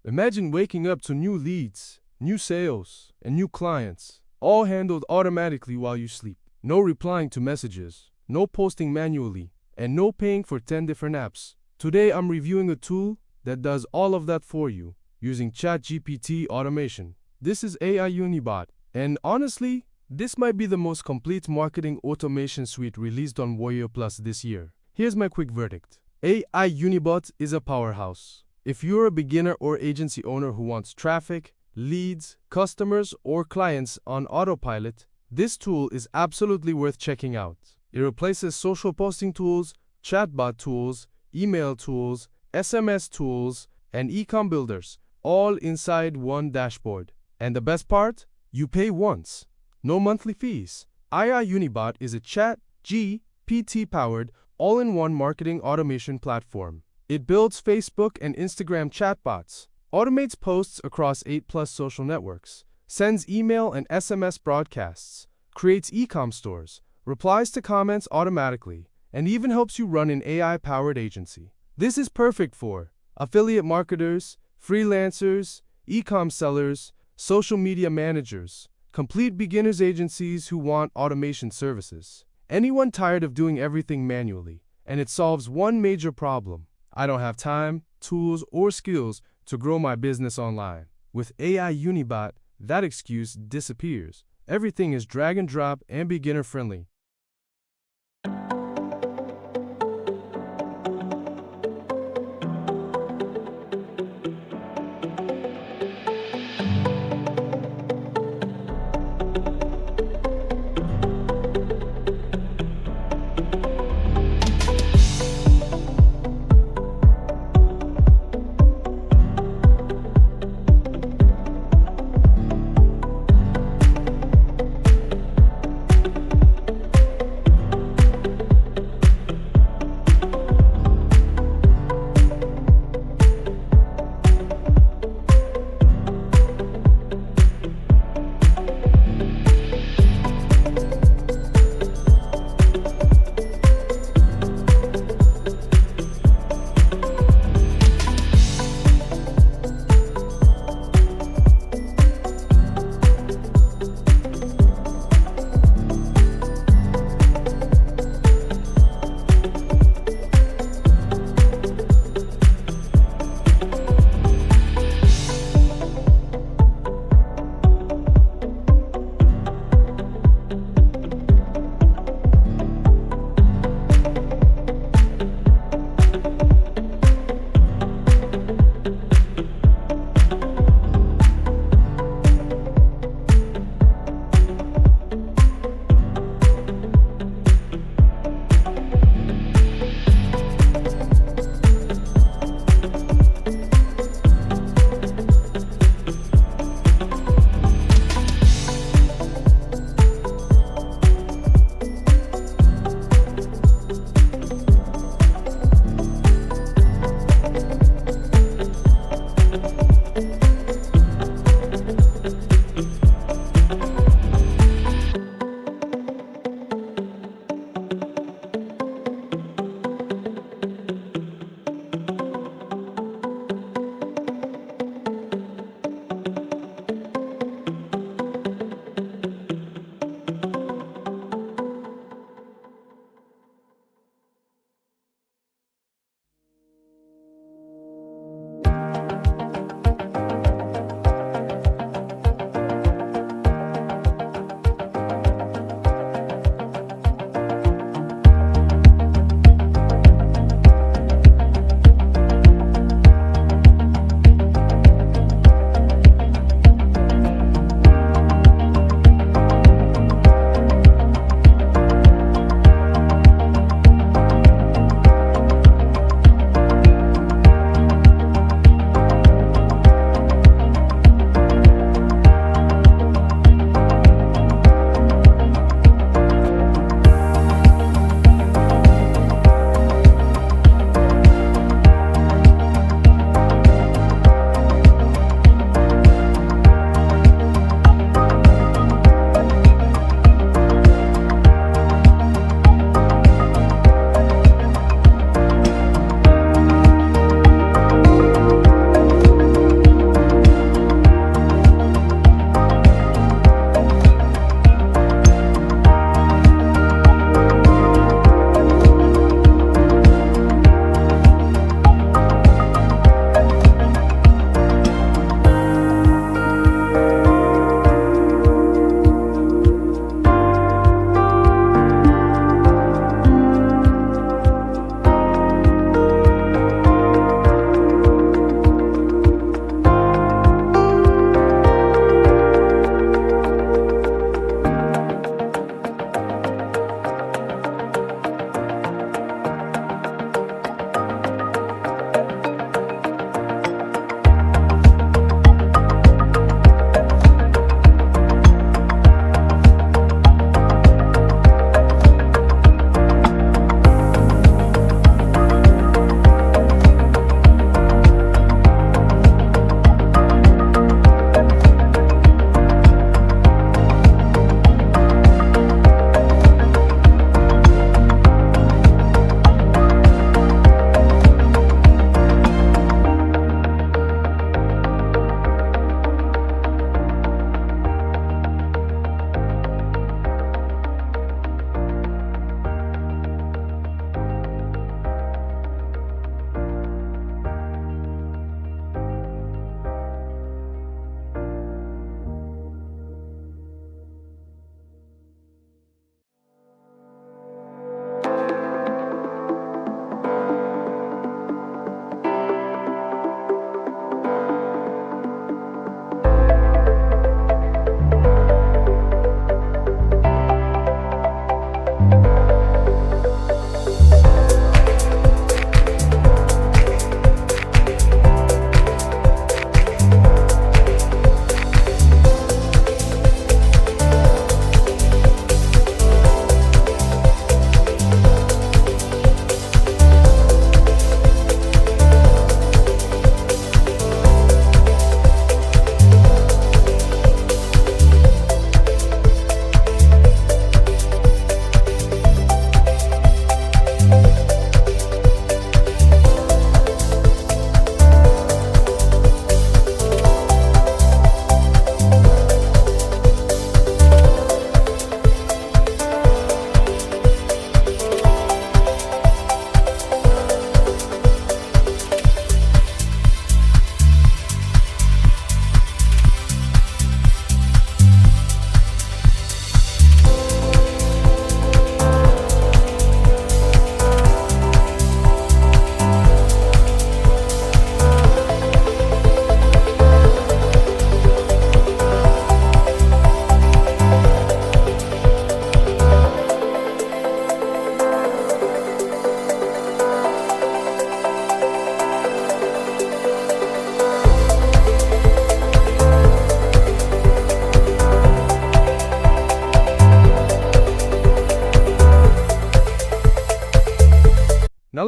Imagine waking up to new leads, new sales, and new clients, all handled automatically while you sleep. No replying to messages, no posting manually, and no paying for 10 different apps. Today I'm reviewing a tool that does all of that for you, using ChatGPT automation. This is aiUniBot, and honestly, this might be the most complete marketing automation suite released on Warrior Plus this year. Here's my quick verdict. aiUniBot is a powerhouse. If you're a beginner or agency owner who wants traffic, leads, customers, or clients on autopilot, this tool is absolutely worth checking out. It replaces social posting tools, chatbot tools, email tools, SMS tools, and e-com builders, all inside one dashboard. And the best part? You pay once. No monthly fees. aiUniBot is a ChatGPT-powered, all-in-one marketing automation platform. It builds Facebook and Instagram chatbots, automates posts across 8+ social networks, sends email and SMS broadcasts, creates e-com stores, replies to comments automatically, and even helps you run an AI-powered agency. This is perfect for affiliate marketers, freelancers, e-com sellers, social media managers, complete beginners agencies who want automation services. Anyone tired of doing everything manually, and it solves one major problem. I don't have time, tools, or skills to grow my business online. With aiUniBot, that excuse disappears. Everything is drag and drop and beginner friendly.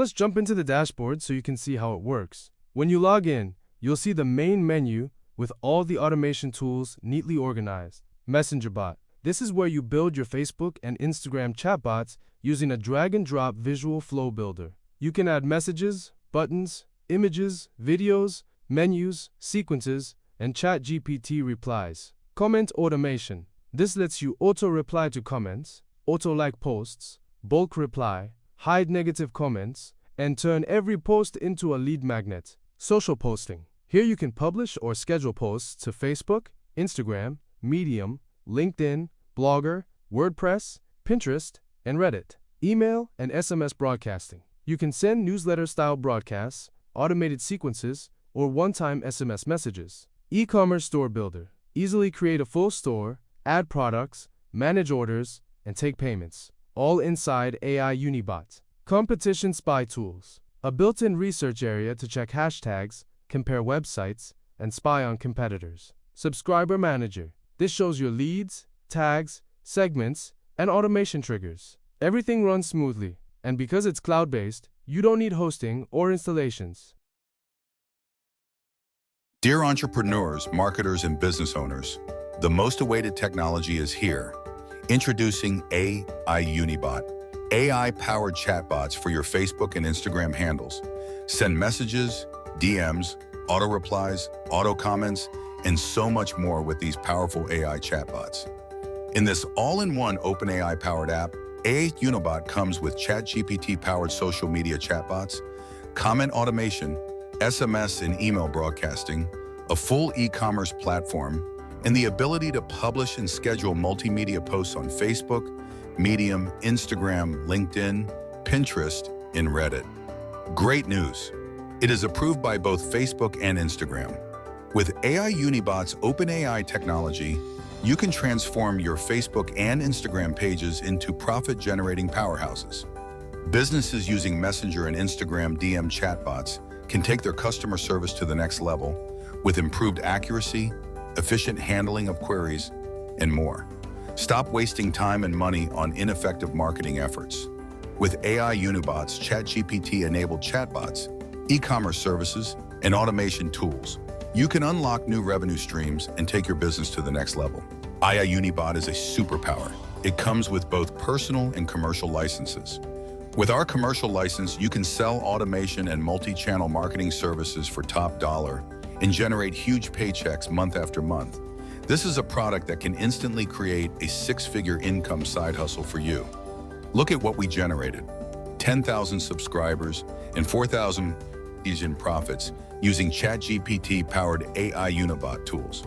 let's jump into the dashboard so you can see how it works. When you log in, you'll see the main menu with all the automation tools neatly organized. Messenger bot. This is where you build your Facebook and Instagram chatbots using a drag-and-drop visual flow builder. You can add messages, buttons, images, videos, menus, sequences, and ChatGPT replies. Comment automation. This lets you auto-reply to comments, auto-like posts, bulk reply, hide negative comments, and turn every post into a lead magnet. Social posting. Here you can publish or schedule posts to Facebook, Instagram, Medium, LinkedIn, Blogger, WordPress, Pinterest, and Reddit. Email and SMS broadcasting. You can send newsletter-style broadcasts, automated sequences, or one-time SMS messages. E-commerce store builder. Easily create a full store, add products, manage orders, and take payments. All inside aiUniBot. Competition spy tools. A built-in research area to check hashtags, compare websites, and spy on competitors. Subscriber manager. This shows your leads, tags, segments, and automation triggers. Everything runs smoothly, and because it's cloud-based, you don't need hosting or installations. Dear entrepreneurs, marketers, and business owners, the most awaited technology is here. Introducing aiUniBot, AI-powered chatbots for your Facebook and Instagram handles. Send messages, DMs, auto-replies, auto-comments, and so much more with these powerful AI chatbots. In this all-in-one OpenAI-powered app, aiUniBot comes with ChatGPT-powered social media chatbots, comment automation, SMS and email broadcasting, a full e-commerce platform, and the ability to publish and schedule multimedia posts on Facebook, Medium, Instagram, LinkedIn, Pinterest, and Reddit. Great news! It is approved by both Facebook and Instagram. With aiUniBot's OpenAI technology, you can transform your Facebook and Instagram pages into profit-generating powerhouses. Businesses using Messenger and Instagram DM chatbots can take their customer service to the next level with improved accuracy, efficient handling of queries, and more. Stop wasting time and money on ineffective marketing efforts. With aiUniBot's ChatGPT-enabled chatbots, e-commerce services, and automation tools, you can unlock new revenue streams and take your business to the next level. aiUniBot is a superpower. It comes with both personal and commercial licenses. With our commercial license, you can sell automation and multi-channel marketing services for top dollar and generate huge paychecks month after month. This is a product that can instantly create a six-figure income side hustle for you. Look at what we generated: 10,000 subscribers and 4,000 in profits using ChatGPT-powered aiUniBot tools.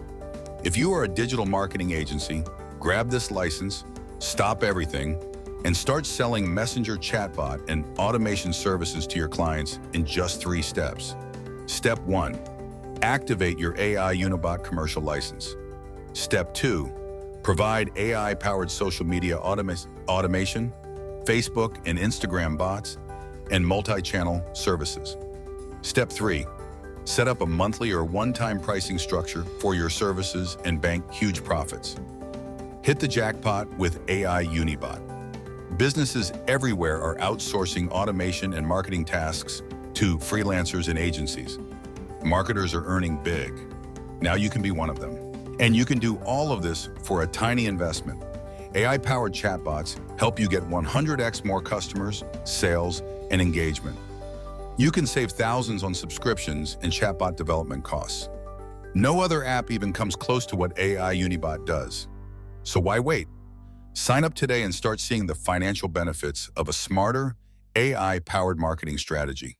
If you are a digital marketing agency, grab this license, stop everything, and start selling Messenger chatbot and automation services to your clients in just 3 steps. Step 1. Activate your aiUniBot commercial license. Step 2. Provide AI-powered social media automation, Facebook and Instagram bots, and multi-channel services. Step 3. Set up a monthly or one-time pricing structure for your services and bank huge profits. Hit the jackpot with aiUniBot. Businesses everywhere are outsourcing automation and marketing tasks to freelancers and agencies. Marketers are earning big. Now you can be one of them. And you can do all of this for a tiny investment. AI-powered chatbots help you get 100x more customers, sales, and engagement. You can save thousands on subscriptions and chatbot development costs. No other app even comes close to what aiUniBot does. So why wait? Sign up today and start seeing the financial benefits of a smarter, AI-powered marketing strategy.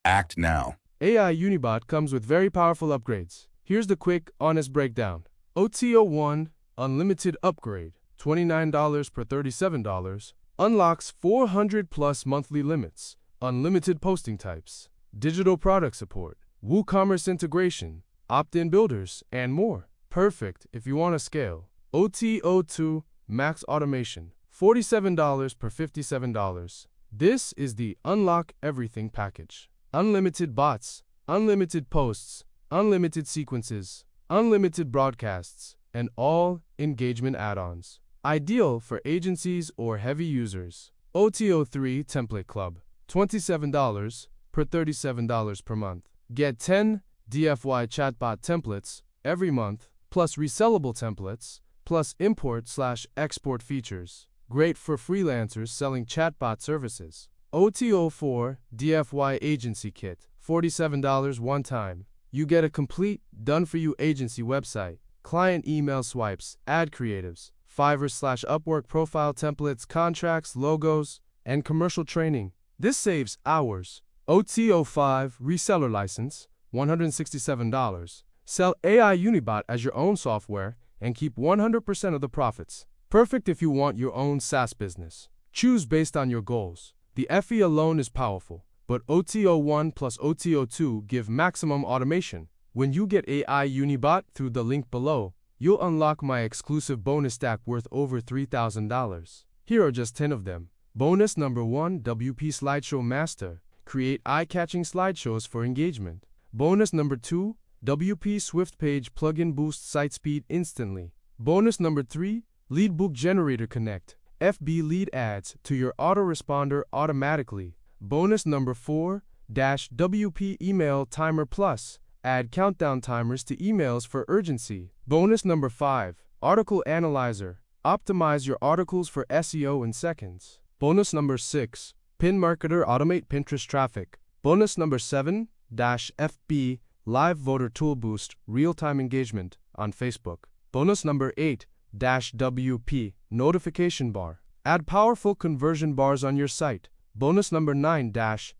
Act now. aiUniBot comes with very powerful upgrades. Here's the quick, honest breakdown. OTO1 Unlimited Upgrade, $29 per $37, unlocks 400+ monthly limits, unlimited posting types, digital product support, WooCommerce integration, opt-in builders, and more. Perfect if you want to scale. OTO2 Max Automation, $47 per $57. This is the Unlock Everything package. Unlimited bots, unlimited posts, unlimited sequences, unlimited broadcasts, and all engagement add-ons. Ideal for agencies or heavy users. OTO3 Template Club, $27 per $37 per month. Get 10 DFY chatbot templates every month, plus resellable templates, plus import/export features. Great for freelancers selling chatbot services. OTO4 DFY Agency Kit, $47 one time. You get a complete, done-for-you agency website, client email swipes, ad creatives, Fiverr/Upwork profile templates, contracts, logos, and commercial training. This saves hours. OTO5 Reseller License, $167. Sell aiUniBot as your own software and keep 100% of the profits. Perfect if you want your own SaaS business. Choose based on your goals. The FE alone is powerful, but OTO1 plus OTO2 give maximum automation. When you get aiUniBot through the link below, you'll unlock my exclusive bonus stack worth over $3,000. Here are just 10 of them. Bonus number 1, WP Slideshow Master. Create eye-catching slideshows for engagement. Bonus number 2, WP Swift Page Plugin boosts site speed instantly. Bonus number 3, Lead Book Generator Connect. FB lead ads to your autoresponder automatically. Bonus number 4, WP Email Timer Plus. Add countdown timers to emails for urgency. Bonus number 5, Article Analyzer. Optimize your articles for SEO in seconds. Bonus number 6, Pin Marketer Automate Pinterest Traffic. Bonus number 7, FB Live Voter Tool Boost Real-Time Engagement on Facebook. Bonus number 8, WP Notification Bar. Add powerful conversion bars on your site. Bonus number 9,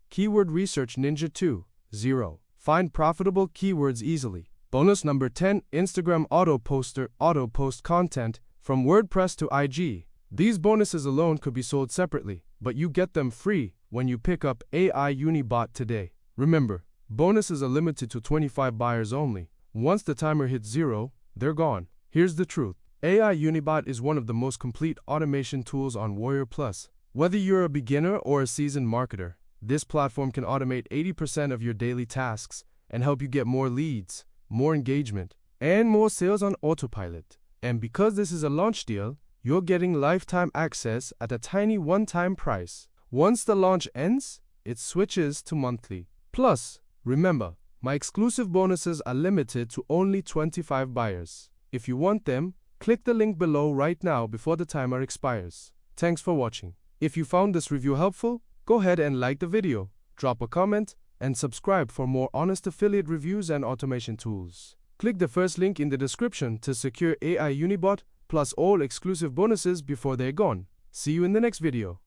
Keyword Research Ninja 2.0. Find profitable keywords easily. Bonus number 10, Instagram Auto Poster Auto Post Content from WordPress to IG. These bonuses alone could be sold separately, but you get them free when you pick up aiUniBot today. Remember, bonuses are limited to 25 buyers only. Once the timer hits 0, they're gone. Here's the truth. aiUniBot is one of the most complete automation tools on Warrior Plus. Whether you're a beginner or a seasoned marketer, this platform can automate 80% of your daily tasks and help you get more leads, more engagement, and more sales on autopilot. And because this is a launch deal, you're getting lifetime access at a tiny one-time price. Once the launch ends, it switches to monthly. Plus, remember, my exclusive bonuses are limited to only 25 buyers. If you want them, click the link below right now before the timer expires. Thanks for watching. If you found this review helpful, go ahead and like the video, drop a comment, and subscribe for more honest affiliate reviews and automation tools. Click the first link in the description to secure aiUniBot plus all exclusive bonuses before they're gone. See you in the next video.